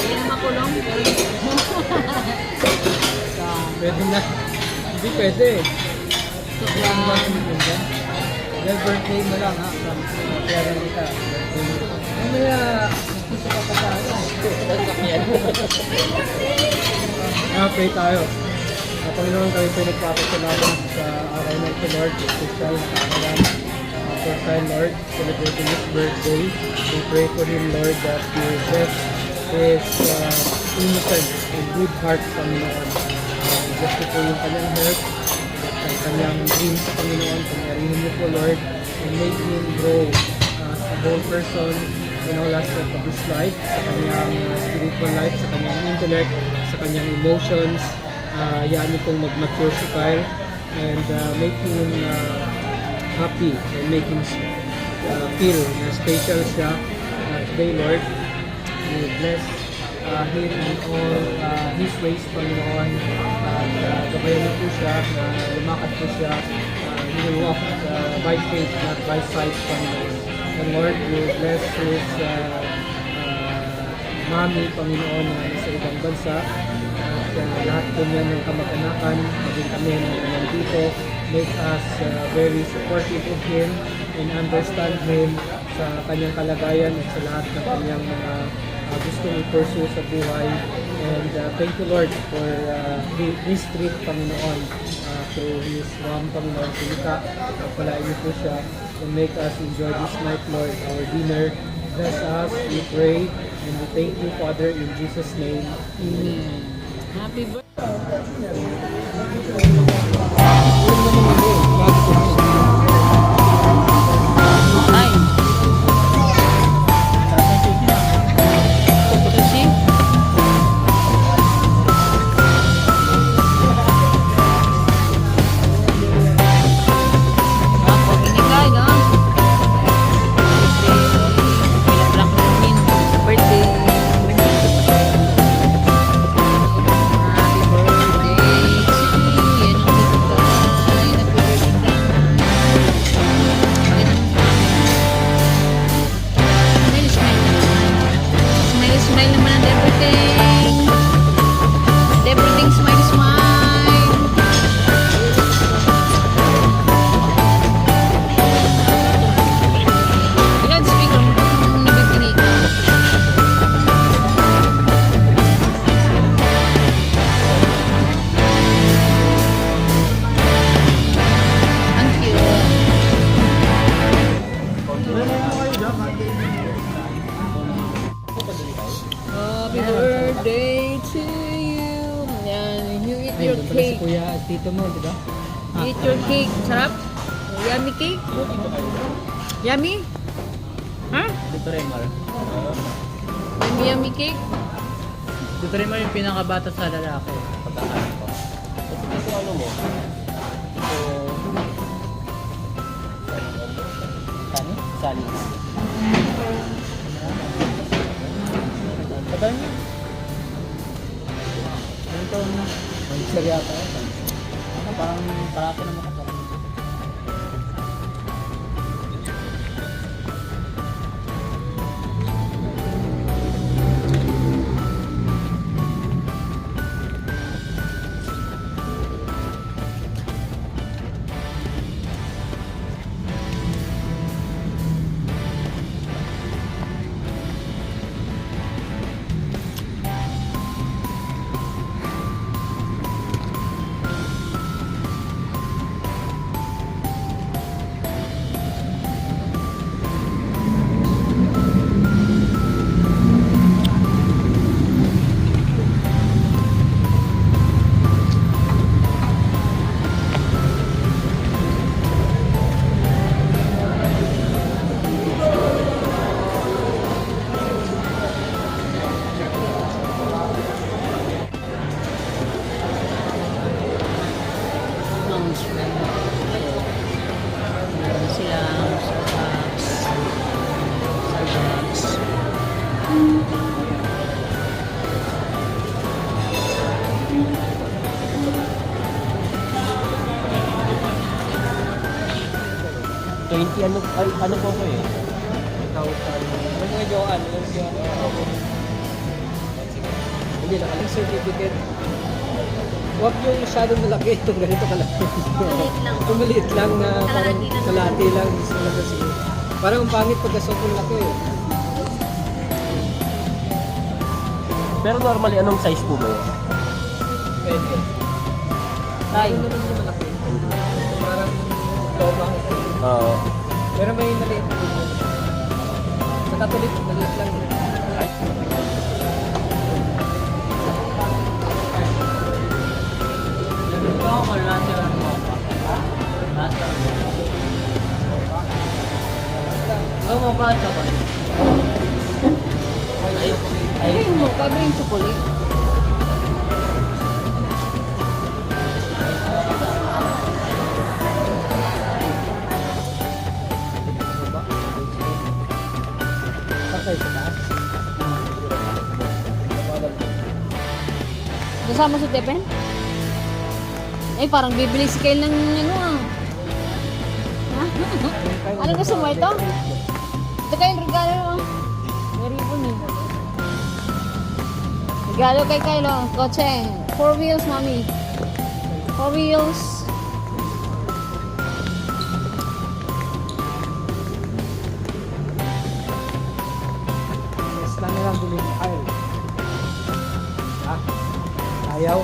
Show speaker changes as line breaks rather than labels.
Ayan makulong.
Pwede na. Hindi pwede. Dahil birthday mo lang ha. Kaya lang kita. Mamaya, gusto ka pa tayo. Pray tayo. Panginoon, kami pinagpapasalamat sa araw ng ito, Lord. Special na araw. For time, Lord, celebrating his birthday. We pray for him, Lord, that you bless his innocent and good heart, Panginoon. Bless ko po yung kanyang heart, ang kanyang dreams sa Panginoon. Pangarihin niyo po, Lord, and make him grow as a whole person in all aspects of his life, sa kanyang spiritual life, sa kanyang intellect, sa kanyang emotions. Yan niyo pong mag-mature si Kyle and make him happy and make him feel na special siya today, Lord. We bless him in all his ways, Panginoon. Gabayan niyo po siya na lumakad po siya. He will walk by faith, not by sight, Panginoon. And Lord, you bless his mommy, Panginoon, na nasa ibang bansa. At lahat po niya ng kamag-anakan, maging kami na nandito, make us very supportive of him and understand him sa kanyang kalagayan at sa lahat ng kanyang mga gustong i-pursue sa buhay. And thank you, Lord, for this trip, Panginoon, through his mom, Panginoon, Silika. Palain niyo po siya and make us enjoy this night, Lord, our dinner. Bless us, we pray, and we thank you, Father, in Jesus' name. Amen.
Happy birthday. Ay. Sushi? Ako, binigay, no? Pinablock namin sa birthday. Smile naman ang everything. Everything smile, smile. Ilan speaker mo kung nabibinig. Ang cute. Happy birthday to you. Yan, you eat your
Si
cake.
Kuya at Tito mo, di ba?
Eat your cake. Sarap? Yummy cake? Yummy? Ha?
Dito Remar.
Yummy, yummy cake?
Dito Remar yung pinakabata sa lalaki. Pagkakain ko. Ito ano mo? Sani? Sani. Tagal niya. Ilang taon na? Mag-isar yata yun. Parang parati na makasama. Ano po ko eh? Ano mga Johan? Hindi, nakalang certificate. Huwag yung masyadong malaki itong ganito kalaki.
Maliit lang.
Itong maliit lang na parang
Kalahati lang.
kalahati lang. Gusto lang kasi. Parang ang pangit pagka sobrang laki.
Pero normally, anong size po ba yun?
Pwede.
Tayo.
Ano naman yung malaki? Parang lobang.
Oo.
Pero may maliit na dito. Sa Katolik, maliit lang.
Ay, mo, kabe yung chocolate.
Sakay sa taas.
Kasama si Tepen? Eh, parang bibili si Kyle ng ano ah. Ha? Ano gusto mo ito? Ito kayong regalo mo. May ribbon eh. Regalo kay Kyle oh. Kotse. 4 wheels, mami. 4 wheels.
Yes lang nilang bilhin. Ayaw. Ha? Ayaw?